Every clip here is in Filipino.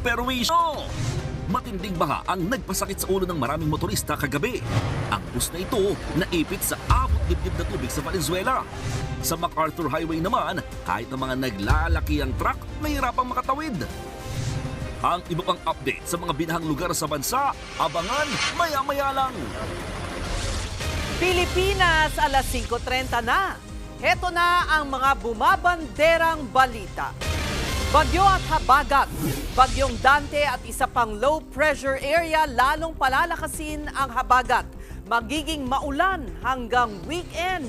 perwisyo. Matinding baha ang nagpasakit sa ulo ng maraming motorista kagabi. Ang bus na ito naipit sa abot dibdib na tubig sa Valenzuela. Sa MacArthur Highway naman, kahit na mga naglalaki ang truck, nahirapang makatawid. Ang iba pang update sa mga binahang lugar sa bansa, abangan maya-maya lang. Pilipinas, alas 5:30 na. Heto na ang mga bumabanderang balita. Bagyo at habagat, bagyong Dante at isa pang low pressure area lalong palalakasin ang habagat. Magiging maulan hanggang weekend.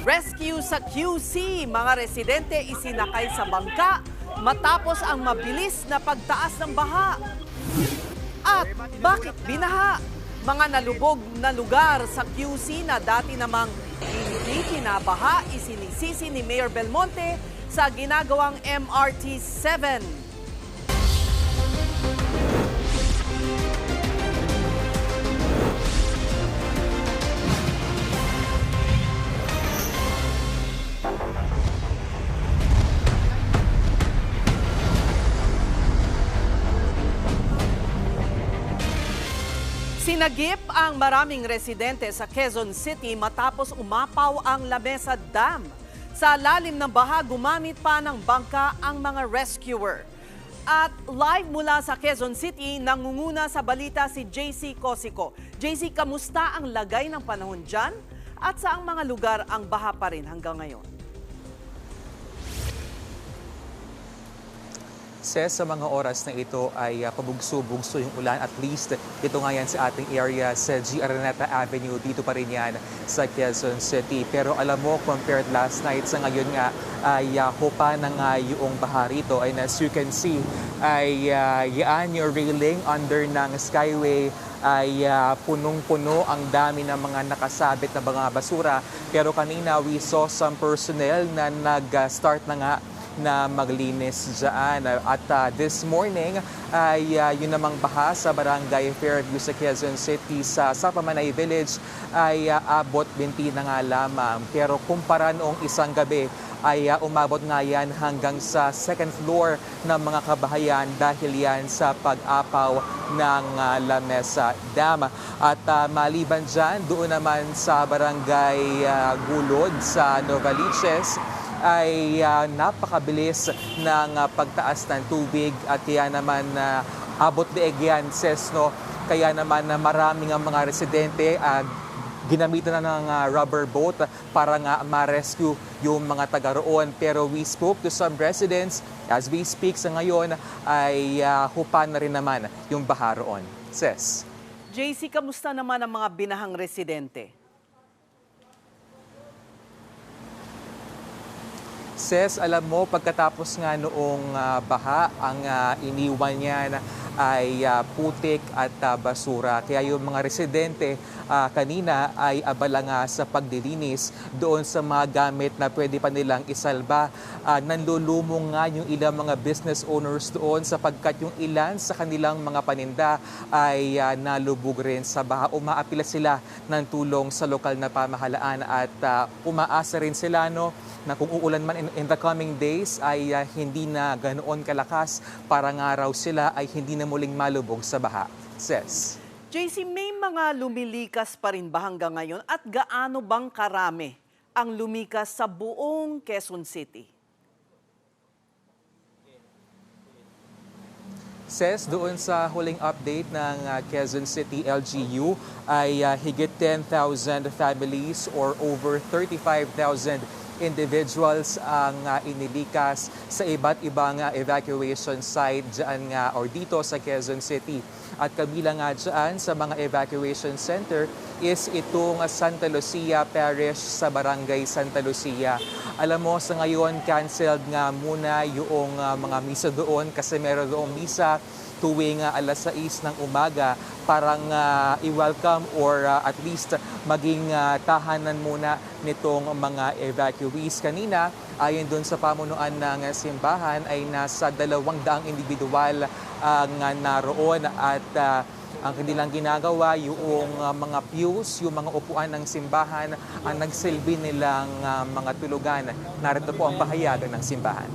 Rescue sa QC, mga residente isinakay sa bangka matapos ang mabilis na pagtaas ng baha. At bakit binaha? Mga nalubog na lugar sa QC na dati namang hindi kinabaha, isinisisi ni Mayor Belmonte sa ginagawang MRT 7. Sinagip ang maraming residente sa Quezon City matapos umapaw ang Lamesa Dam. Sa lalim ng baha, gumamit pa ng bangka ang mga rescuer. At live mula sa Quezon City, nangunguna sa balita si JC Cosico. JC, kamusta ang lagay ng panahon dyan? At saang mga lugar ang baha pa rin hanggang ngayon? Sa mga oras na ito ay pabugso-bugso yung ulan. At least ito nga yan sa ating area sa G. Araneta Avenue. Dito pa rin yan sa Quezon City. Pero alam mo, compared last night sa ngayon nga ay hupa na nga yung baha rito. And as you can see, ay yan yung railing under ng Skyway ay punong-puno, ang dami ng mga nakasabit na mga basura. Pero kanina we saw some personnel na nag-start na nga na maglinis dyan. At this morning ay yun namang baha sa Barangay Fairview sa Quezon City sa Sapamanay Village ay abot 20 na nga lamang. Pero kumpara noong isang gabi ay umabot nga yan hanggang sa second floor ng mga kabahayan dahil yan sa pag-apaw ng Lamesa Dam. At maliban dyan, doon naman sa Barangay Gulod sa Novaliches, ay napakabilis ng pagtaas ng tubig at kaya naman abot liig yan, no? Kaya naman maraming ang mga residente ginamitan na ng rubber boat para nga ma-rescue yung mga taga roon. Pero we spoke to some residents. As we speak sa ngayon ay hupa na rin naman yung baha roon. JC, kamusta naman ang mga binahang residente? Alam mo, pagkatapos nga noong baha, ang iniwan niyan ay putik at basura. Kaya yung mga residente kanina ay abala nga sa paglilinis doon sa mga gamit na pwede pa nilang isalba. Nanlulumong nga yung ilang mga business owners doon sapagkat yung ilan sa kanilang mga paninda ay nalubog rin sa baha. Umaapila sila ng tulong sa lokal na pamahalaan at umaasa rin sila na kung uulan man in the coming days ay hindi na ganoon kalakas para nga raw sila ay hindi na muling malubog sa baha. JC, may mga lumilikas pa rin ba hanggang ngayon at gaano bang karami ang lumikas sa buong Quezon City? Doon sa huling update ng Quezon City LGU ay higit 10,000 families or over 35,000 individuals ang inilikas sa iba't ibang evacuation site dyan nga or dito sa Quezon City. At kabilang nga dyan sa mga evacuation center is itong Santa Lucia Parish sa Barangay Santa Lucia. Alam mo, sa ngayon, canceled nga muna yung mga misa doon kasi meron doong misa tuwing alas 6 ng umaga parang i-welcome or at least maging tahanan muna nitong mga evacuees. Kanina, ayon doon sa pamunuan ng simbahan ay nasa 200 individual ang naroon at ang kanilang ginagawa, yung mga pews, yung mga upuan ng simbahan ang nagsilbi nilang mga tulugan. Narito po ang pahayagan ng simbahan.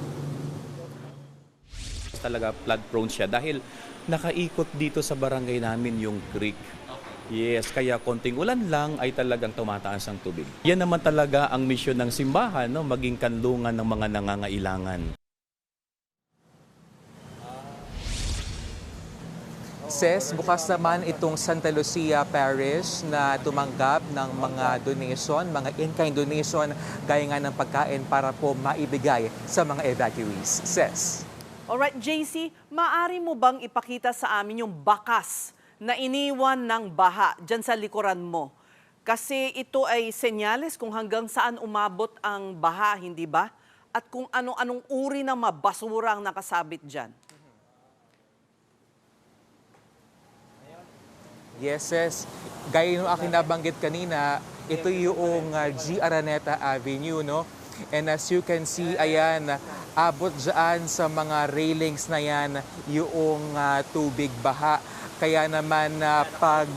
talaga flood prone siya dahil nakaikot dito sa barangay namin yung creek. Yes, kaya konting ulan lang ay talagang tumataas ang tubig. Yan naman talaga ang misyon ng simbahan, no? Maging kanlungan ng mga nangangailangan. Ses, bukas naman itong Santa Lucia Parish na tumanggap ng mga donation, mga in-kind donation, gaya nga ng pagkain para po maibigay sa mga evacuees. Ses. Alright, JC, maaari mo bang ipakita sa amin yung bakas na iniwan ng baha dyan sa likuran mo? Kasi ito ay senyales kung hanggang saan umabot ang baha, hindi ba? At kung ano-anong uri ng mabasura ang nakasabit dyan. Yes, Ses. Gaya yung aking nabanggit kanina, ito yung G. Araneta Avenue, no? And as you can see, ayan, abot dyan sa mga railings na yan yung tubig baha. Kaya naman pag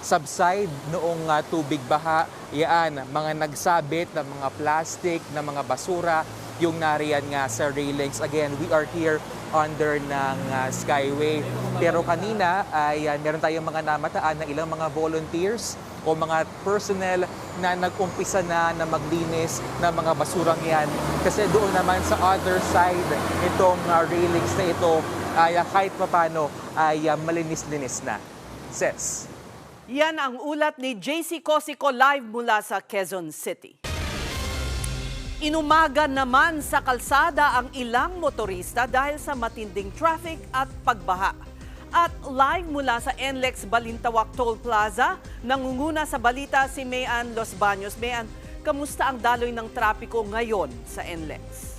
subside noong tubig baha, yan, mga nagsabit na mga plastic, na mga basura, yung nariyan nga sa railings. Again, we are here under ng Skyway. Pero kanina ay meron tayong mga namataan na ilang mga volunteers o mga personnel na nag-umpisa na maglinis ng mga basurang yan. Kasi doon naman sa other side, itong railings na ito ay kahit papano ay malinis-linis na. Ses. Yan ang ulat ni JC Cosico live mula sa Quezon City. Inumaga naman sa kalsada ang ilang motorista dahil sa matinding traffic at pagbaha. At live mula sa NLEX Balintawak Toll Plaza, nangunguna sa balita si Mayan Los Baños. Mayan, kamusta ang daloy ng trapiko ngayon sa NLEX?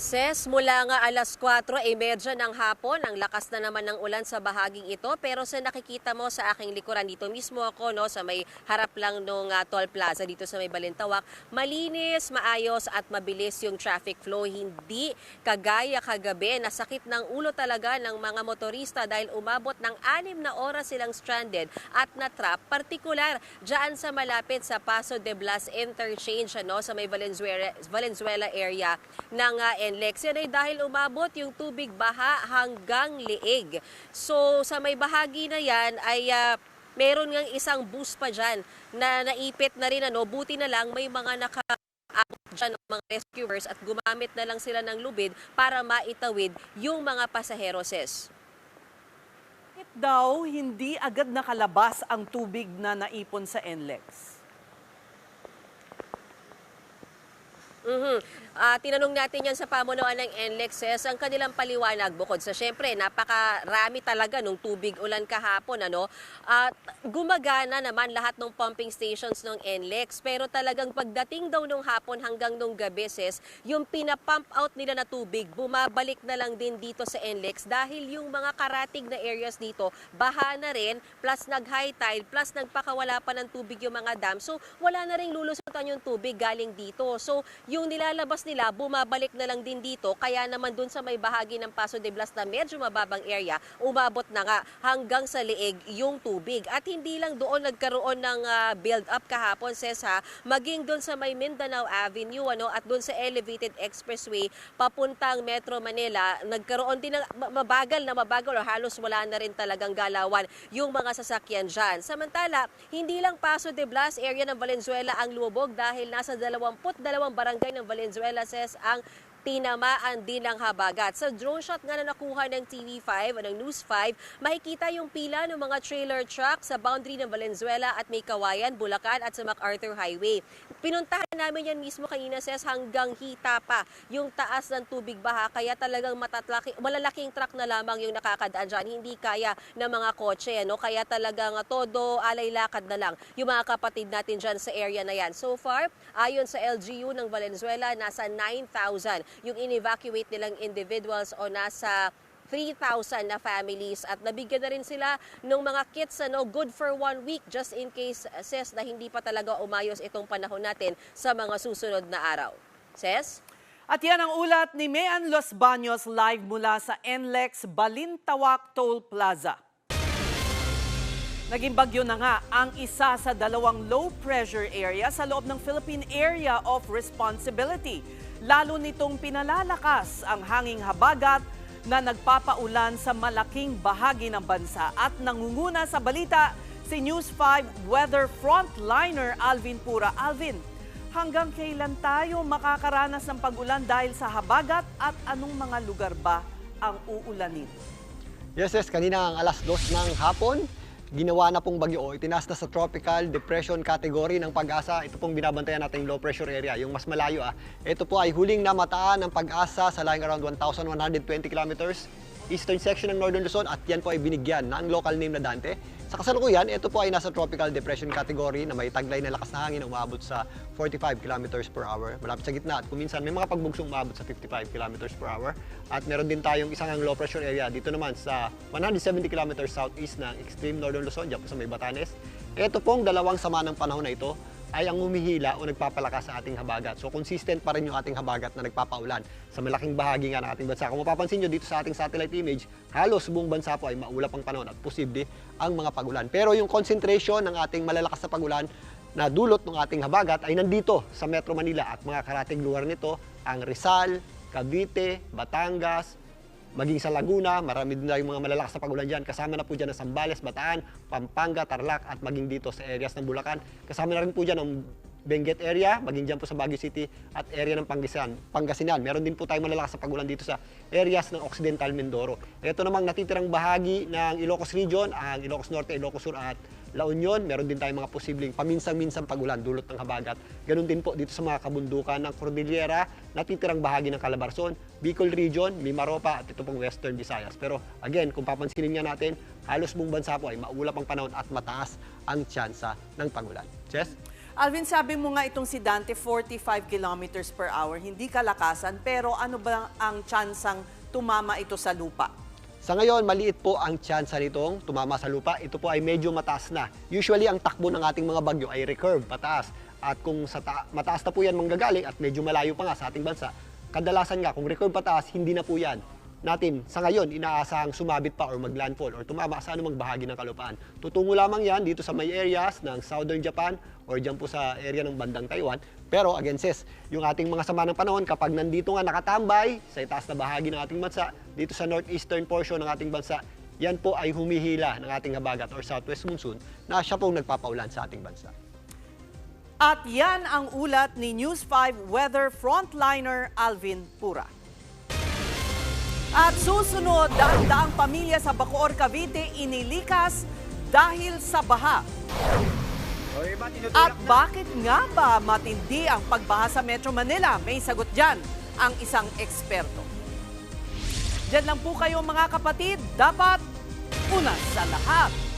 Ses, mula nga alas 4:30 ng hapon, ang lakas na naman ng ulan sa bahaging ito. Pero sa nakikita mo sa aking likuran, dito mismo ako, no, sa may harap lang ng toll plaza dito sa may Balintawak, malinis, maayos at mabilis yung traffic flow. Hindi kagaya kagabi, nasakit ng ulo talaga ng mga motorista dahil umabot ng 6 na oras silang stranded at na-trap, partikular dyan sa malapit sa Paso de Blas Interchange, ano, sa may Valenzuela area ng NLEX. Yan ay dahil umabot yung tubig baha hanggang liig. So sa may bahagi na yan ay meron ngang isang bus pa dyan na naipit na rin. Ano, buti na lang may mga nakaabot dyan ng mga rescuers at gumamit na lang sila ng lubid para maitawid yung mga pasahero, Ses. Bakit daw hindi agad nakalabas ang tubig na naipon sa NLEX? Tinanong natin yan sa pamunuan ng NLEX, ang kanilang paliwanag bukod sa syempre napakarami talaga nung tubig ulan kahapon, ano, at gumagana naman lahat ng pumping stations ng NLEX, pero talagang pagdating daw nung hapon hanggang nung gabi, yung pinapump out nila na tubig bumabalik na lang din dito sa NLEX dahil yung mga karatig na areas dito baha na rin, plus nag-high tide, plus nagpakawala pa ng tubig yung mga dam, so wala na rin lulusutan yung tubig galing dito. So yung nilalabas nila, bumabalik na lang din dito. Kaya naman dun sa may bahagi ng Paso de Blas na medyo mababang area, umabot na nga hanggang sa liig yung tubig. At hindi lang doon nagkaroon ng build-up kahapon, maging dun sa may Mindanao Avenue, ano, at dun sa Elevated Expressway, papuntang Metro Manila, nagkaroon din ng mabagal o halos wala na rin talagang galawan yung mga sasakyan dyan. Samantala, hindi lang Paso de Blas area ng Valenzuela ang lumubog dahil nasa 22 barangay ng Valenzuela, ang tinamaan din ng habagat. Sa drone shot nga na nakuha ng TV5 o ng News 5, makikita yung pila ng mga trailer truck sa boundary ng Valenzuela at may Kawayan, Bulacan at sa MacArthur Highway. Pinuntahan namin yan mismo kanina, hanggang hita pa yung taas ng tubig baha, kaya talagang malalaking truck na lamang yung nakakadaan dyan. Hindi kaya ng mga kotse, ano? Kaya talagang todo alay lakad na lang yung mga kapatid natin dyan sa area na yan. So far, ayon sa LGU ng Valenzuela, nasa 9,000 yung in-evacuate nilang individuals o nasa 3,000 na families at nabigyan na rin sila ng mga kits, ano, good for 1 week just in case, na hindi pa talaga umayos itong panahon natin sa mga susunod na araw. At yan ang ulat ni Mayan Los Baños live mula sa NLEX Balintawak Toll Plaza. Naging bagyo na nga ang isa sa 2 low pressure area sa loob ng Philippine Area of Responsibility. Lalo nitong pinalalakas ang hanging habagat na nagpapaulan sa malaking bahagi ng bansa. At nangunguna sa balita si News 5 weather frontliner Alvin Pura. Alvin, hanggang kailan tayo makakaranas ng pag-ulan dahil sa habagat at anong mga lugar ba ang uulanin? Yes, kanina ang alas 2 ng hapon, ginawa na pong bagyo. Itinaas na sa tropical depression category ng Pag-asa. Ito pong binabantayan natin low pressure area, yung mas malayo. Ito po ay huling namataan ng Pag-asa sa lying around 1,120 kilometers eastern section ng Northern Luzon at yan po ay binigyan ng local name na Dante. Sa kasalukuyan, ito po ay nasa tropical depression category na may taglay na lakas na hangin na umabot sa 45 kilometers per hour. Malapit sa gitna at kuminsan may mga pagbugsong umabot sa 55 kilometers per hour. At meron din tayong isang low pressure area dito naman sa 170 kilometers southeast ng extreme Northern Luzon, dyan po sa may Batanes. Ito pong dalawang sama ng panahon na ito ay ang humihila o nagpapalakas sa ating habagat. So consistent pa rin yung ating habagat na nagpapaulan sa malaking bahagi nga ng ating bansa. Kung mapapansin nyo dito sa ating satellite image, halos buong bansa po ay maulap ang panahon at posible ang mga pagulan. Pero yung concentration ng ating malalakas na pagulan na dulot ng ating habagat ay nandito sa Metro Manila at mga karatig lugar nito, ang Rizal, Cavite, Batangas, maging sa Laguna, marami din tayong mga malalakas na pagulan dyan. Kasama na po dyan ang Zambales, Bataan, Pampanga, Tarlac at maging dito sa areas ng Bulacan. Kasama na rin po dyan ang Benguet area, maging dyan po sa Baguio City at area ng Pangasinan. Meron din po tayong malalakas na pagulan dito sa areas ng Occidental Mindoro. Ito namang natitirang bahagi ng Ilocos Region, ang Ilocos Norte, Ilocos Sur at La Union. Meron din tayong mga posibleng paminsang-minsang pagulan dulot ng habagat. Ganun din po dito sa mga kabundukan ng Cordillera, natitirang bahagi ng Calabarzon, Bicol Region, Mimaropa at ito pong Western Visayas. Pero again, kung papansinin nga natin, halos buong bansa po ay maulap ang panahon at mataas ang tsansa ng pagulan. Jess? Alvin, sabi mo nga itong si Dante 45 kilometers per hour, hindi kalakasan, pero ano ba ang tsansang tumama ito sa lupa? Sa ngayon, maliit po ang tsansa nitong tumama sa lupa. Ito po ay medyo mataas na. Usually, ang takbo ng ating mga bagyo ay recurve, pataas. At kung mataas na po yan manggagaling at medyo malayo pa nga sa ating bansa, kadalasan nga, kung recurve pataas, hindi na po yan natin sa ngayon inaasahang sumabit pa or maglandfall or tumama sa anumang bahagi ng kalupaan. Tutungo lamang yan dito sa may areas ng southern Japan or dyan po sa area ng bandang Taiwan. Pero again sis, yung ating mga sama ng panahon kapag nandito nga nakatambay sa itaas na bahagi ng ating bansa, dito sa northeastern portion ng ating bansa, yan po ay humihila ng ating habagat or southwest monsoon na siya pong nagpapaulan sa ating bansa. At yan ang ulat ni News 5 weather frontliner Alvin Pura. At susunod, daang-daang pamilya sa Bacoor, Cavite inilikas dahil sa baha. At bakit nga ba matindi ang pagbaha sa Metro Manila? May sagot dyan ang isang eksperto. Diyan lang po kayo mga kapatid, dapat una sa lahat.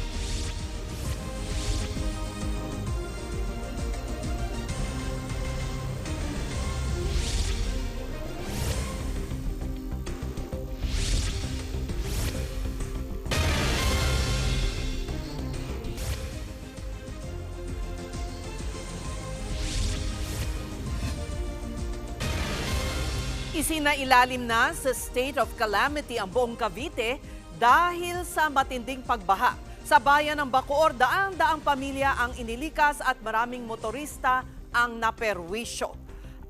Isinailalim na sa state of calamity ang buong Cavite dahil sa matinding pagbaha. Sa bayan ng Bacoor, daang-daang pamilya ang inilikas at maraming motorista ang naperwisyo.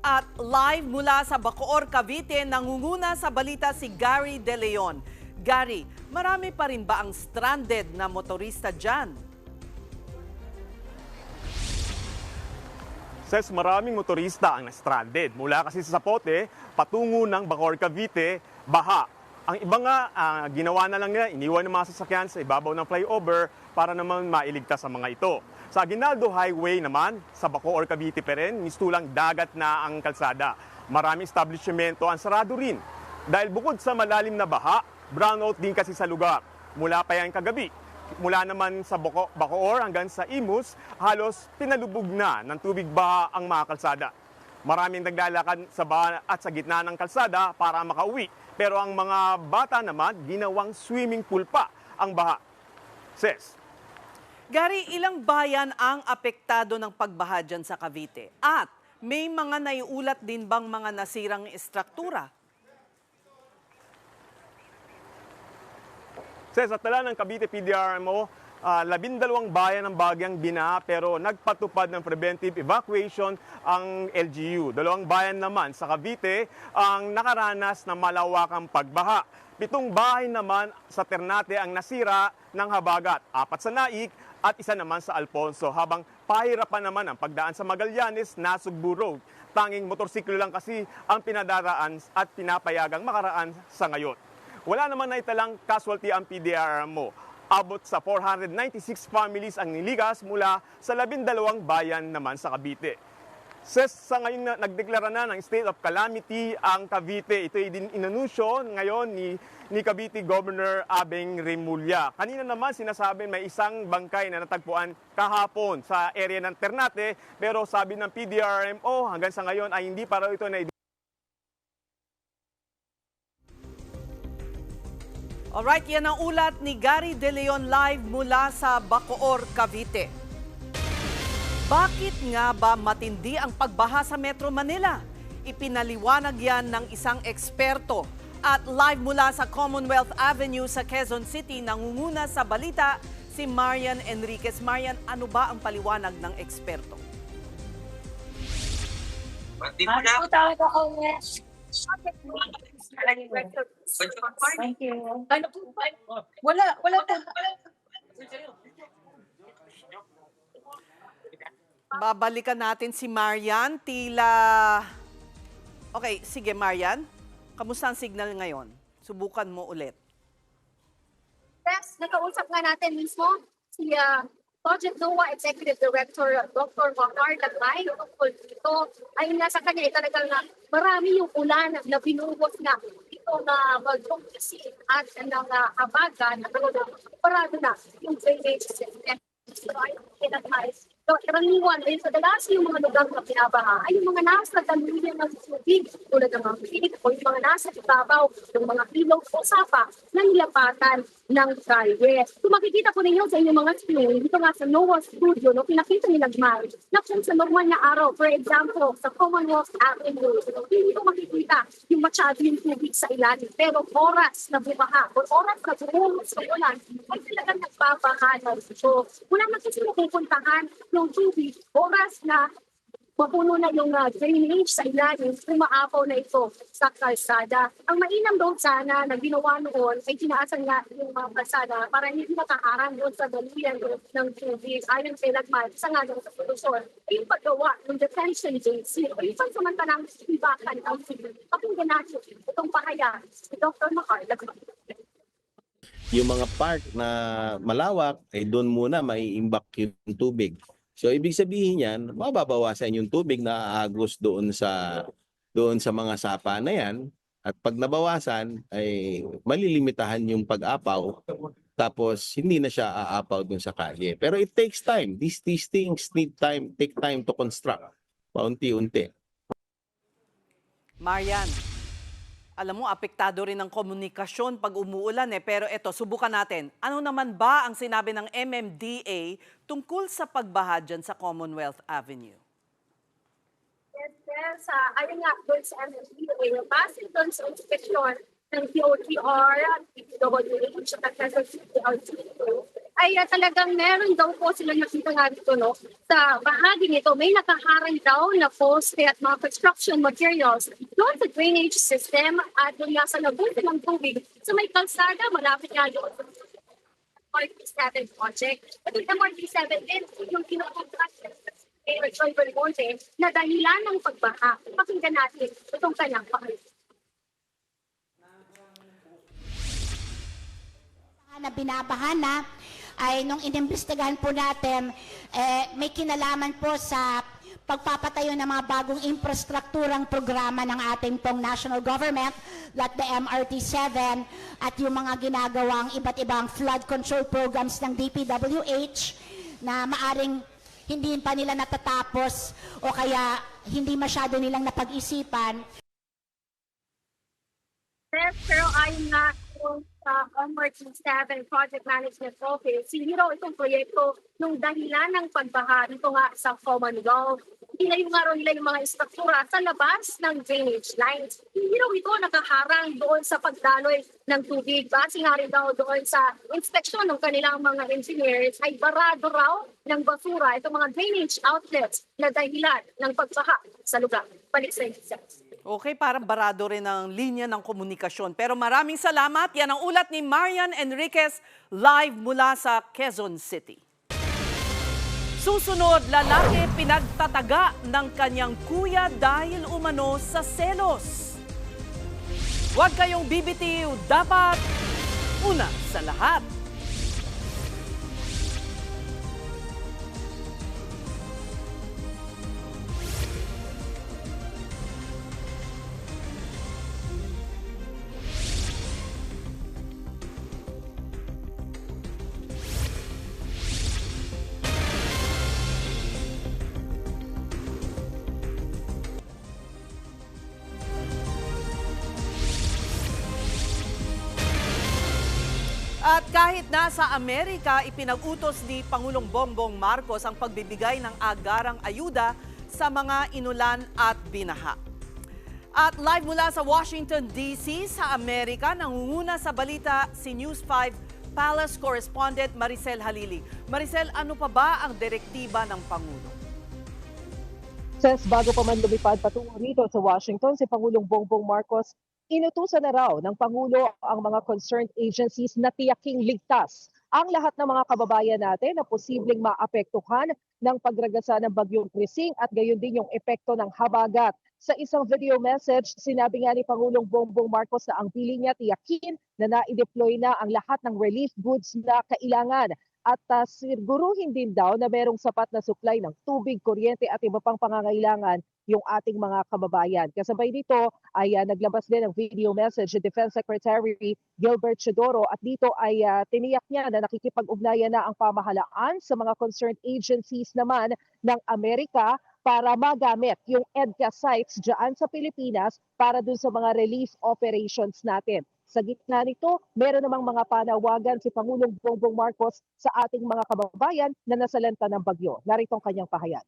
At live mula sa Bacoor, Cavite, nangunguna sa balita si Gary De Leon. Gary, marami pa rin ba ang stranded na motorista dyan? Ses, maraming motorista ang na-stranded. Mula kasi sa Zapote, patungo ng Bacoor, Cavite, baha. Ang iba nga, ginawa na lang nila, iniwan ng mga sasakyan sa ibabaw ng flyover para naman mailigtas sa mga ito. Sa Aguinaldo Highway naman, sa Bacoor, Cavite pa rin, mistulang dagat na ang kalsada. Maraming establishmento ang sarado rin. Dahil bukod sa malalim na baha, brownout din kasi sa lugar. Mula pa yan kagabi. Mula naman sa Bacoor hanggang sa Imus, halos pinalubog na ng tubig baha ang mga kalsada. Maraming naglalakad sa baha at sa gitna ng kalsada para makauwi. Pero ang mga bata naman, ginawang swimming pool pa ang baha. Ses. Gary, ilang bayan ang apektado ng pagbaha dyan sa Cavite? At may mga naiulat din bang mga nasirang estruktura? Sa tala ng Cavite PDRMO, 12 bayan ng bagyang binaha pero nagpatupad ng preventive evacuation ang LGU. 2 bayan naman sa Cavite ang nakaranas ng malawakang pagbaha. 7 bahay naman sa Ternate ang nasira ng habagat, 4 sa Naik at 1 naman sa Alfonso, habang pahirapan naman ang pagdaan sa Magallanes, Nasugbu Road. Tanging motorsiklo lang kasi ang pinadaraan at pinapayagang makaraan sa ngayon. Wala naman na italang casualty ang PDRMO. Abot sa 496 families ang niligas mula sa 12 bayan naman sa Cavite. Sa ngayon na nagdeklara na ng state of calamity ang Cavite. Ito ay inanunsyo ngayon ni Cavite Governor Abeng Remulla. Kanina naman sinasabi may isang bangkay na natagpuan kahapon sa area ng Ternate, pero sabi ng PDRMO hanggang sa ngayon ay hindi pa raw ito na. Alright, yan ang ulat ni Gary De Leon live mula sa Bacoor, Cavite. Bakit nga ba matindi ang pagbaha sa Metro Manila? Ipinaliwanag yan ng isang eksperto. At live mula sa Commonwealth Avenue sa Quezon City, nangunguna sa balita si Marian Enriquez. Marian, ano ba ang paliwanag ng eksperto? Thank you. Ano po? Wala po. Babalikan natin si Marian. Tila... Okay, sige Marian. Kamusta ang signal ngayon? Subukan mo ulit. Yes, nakausap nga natin mismo si Project NOAA Executive Director Dr. Macar Laglay. Tungkol dito, ayun nga sa kanya, talagang marami yung ulan na binuhos na ito na mag-focusing at ng habagan na parado na yung drainage system. So, ayun, pinag-mais. So, karaniwan, ayun, sa dalas yung mga lugar na pinabaha ay yung mga nasa daluyan ng tubig tulad ng mga pilit o yung mga nasa ibabaw ng mga ilog o sapa ng nilapatan ng kalye. Kung makikita po ninyo sa inyong mga screen, dito nga sa NOAA Studio, no, pinakita ni Lagmar na kung sa normal na araw, for example, sa Commonwealth Avenue, hindi ko makikita yung masyado yung tubig sa ilalim. Pero oras na bumaha o oras na bumuhos sa ulan, ay talagang nagbabaha na ito. Wala na kasi mapupuntahan yung tubig, oras na mapuno na yung drainage sa ilalim, umaapaw na ito sa kalsada. Ang mainam doon sana na ginawa noon ay tinaasan nga yung mga kalsada para hindi makaharang doon sa daluyan ng tubig. Ayon kay Lagmar, isa nga doon sa solusyon ay yung paggawa ng detention basin o yung pansamantalang ibakan ng tubig. Pakinggan natin itong pahayag si Dr. Macar Lagmar. Yung mga part na malawak, ay doon muna maiimbak yung tubig. So ibig sabihin yan, mababawasan yung tubig na aagos doon sa mga sapa na yan. At pag nabawasan, ay malilimitahan yung pag-apaw. Tapos hindi na siya aapaw doon sa kalye. Pero it takes time. These things take time to construct. Paunti-unti. Marian, alam mo, apektado rin ang komunikasyon pag umuulan Pero eto, subukan natin. Ano naman ba ang sinabi ng MMDA tungkol sa pagbaha dyan sa Commonwealth Avenue? Yes, ayun nga doon sa MMDA, base doon sa inspeksyon ng DOTR, DPWH, at Quezon City LGU, ay talagang meron daw po sila nakita nga dito, no? Sa bahagi nito, may nakaharang daw na poste at mga construction materials doon sa drainage system at doon nga sa labuti ng tubig sa may kalsada, malapit nga doon sa MRT7 project. At yung MRT7 din, yung kinukontract Joy Belmonte na dahilan ng pagbaha. Pakinggan natin itong kanyang pakinggan. Na binabaha na ay nung inimbestigahan po natin, may kinalaman po sa pagpapatayo ng mga bagong infrastrukturang programa ng ating pong national government like the MRT7 at yung mga ginagawang iba't ibang flood control programs ng DPWH na maaring hindi pa nila natatapos o kaya hindi masyado nilang napag-isipan. Pero ayun nga, yung sa Onward Staff and Project Management Office, siniraw itong proyekto nung dahilan ng pagbaha dito nga sa Commonwealth. Hinayo nga raw nila yung mga istruktura sa labas ng drainage lines. Hindi raw ito nakaharang doon sa pagdaloy ng tubig. Base nga rin daw doon sa inspeksyon ng kanilang mga engineers ay barado raw ng basura itong mga drainage outlets na dahilan ng pagbaha sa lugar. Balik sa inyo. Okay, parang barado rin ang linya ng komunikasyon. Pero maraming salamat. Yan ang ulat ni Marian Enriquez live mula sa Quezon City. Susunod, lalaki pinagtataga ng kanyang kuya dahil umano sa selos. Huwag kayong bibitiw, dapat una sa lahat. At kahit nasa Amerika, ipinag-utos ni Pangulong Bongbong Marcos ang pagbibigay ng agarang ayuda sa mga inulan at binaha. At live mula sa Washington, D.C. sa Amerika, nangunguna sa balita si News 5 Palace Correspondent Maricel Halili. Maricel, ano pa ba ang direktiba ng Pangulo? Bago pa man lumipad patungo rito sa Washington, si Pangulong Bongbong Marcos, inutusan na raw ng Pangulo ang mga concerned agencies na tiyaking ligtas ang lahat ng mga kababayan natin na posibleng maapektuhan ng pagragasa ng bagyong Krising at gayon din yung epekto ng habagat. Sa isang video message, sinabi nga ni Pangulong Bongbong Marcos na ang pili niya tiyakin na na-deploy na ang lahat ng relief goods na kailangan. At siguruhin din daw na merong sapat na supply ng tubig, kuryente at iba pang pangangailangan yung ating mga kababayan. Kasabay dito ay naglabas din ng video message si Defense Secretary Gilbert Chodoro at dito ay tiniyak niya na nakikipag-ugnayan na ang pamahalaan sa mga concerned agencies naman ng Amerika para magamit yung EDCA sites dyan sa Pilipinas para dun sa mga relief operations natin. Sa gitna nito, meron namang mga panawagan si Pangulong Bongbong Marcos sa ating mga kababayan na nasalanta ng bagyo. Narito ang kanyang pahayag.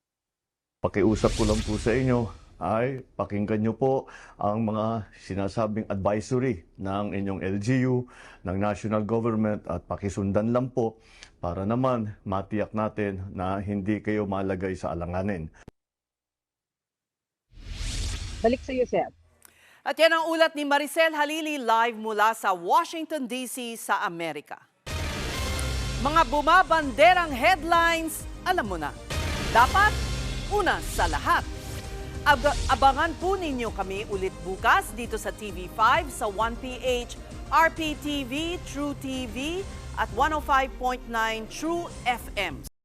Pakiusap ko lang po sa inyo ay pakinggan nyo po ang mga sinasabing advisory ng inyong LGU, ng national government at pakisundan lang po para naman matiyak natin na hindi kayo malagay sa alanganin. Balik sa iyo, Seth. At yan ang ulat ni Maricel Halili live mula sa Washington, D.C. sa Amerika. Mga bumabanderang headlines, alam mo na, dapat una sa lahat. Abangan po ninyo kami ulit bukas dito sa TV5 sa 1PH, RPTV, True TV at 105.9 True FM.